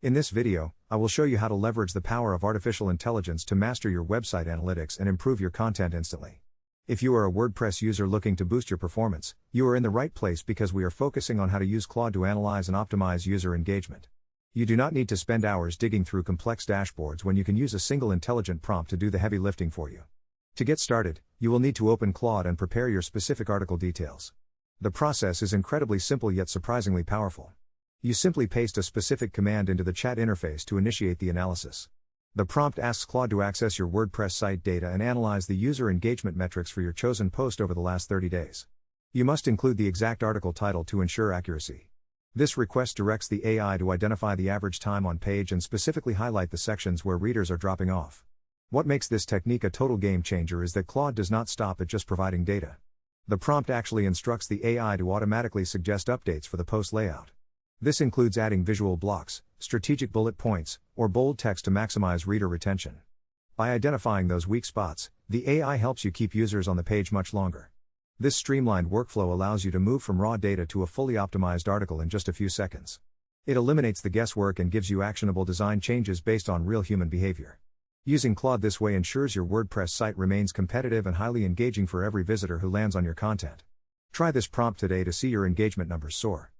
In this video, I will show you how to leverage the power of artificial intelligence to master your website analytics and improve your content instantly. If you are a WordPress user looking to boost your performance, you are in the right place because we are focusing on how to use Claude to analyze and optimize user engagement. You do not need to spend hours digging through complex dashboards when you can use a single intelligent prompt to do the heavy lifting for you. To get started, you will need to open Claude and prepare your specific article details. The process is incredibly simple yet surprisingly powerful. You simply paste a specific command into the chat interface to initiate the analysis. The prompt asks Claude to access your WordPress site data and analyze the user engagement metrics for your chosen post over the last 30 days. You must include the exact article title to ensure accuracy. This request directs the AI to identify the average time on page and specifically highlight the sections where readers are dropping off. What makes this technique a total game changer is that Claude does not stop at just providing data. The prompt actually instructs the AI to automatically suggest updates for the post layout. This includes adding visual blocks, strategic bullet points, or bold text to maximize reader retention. By identifying those weak spots, the AI helps you keep users on the page much longer. This streamlined workflow allows you to move from raw data to a fully optimized article in just a few seconds. It eliminates the guesswork and gives you actionable design changes based on real human behavior. Using Claude this way ensures your WordPress site remains competitive and highly engaging for every visitor who lands on your content. Try this prompt today to see your engagement numbers soar.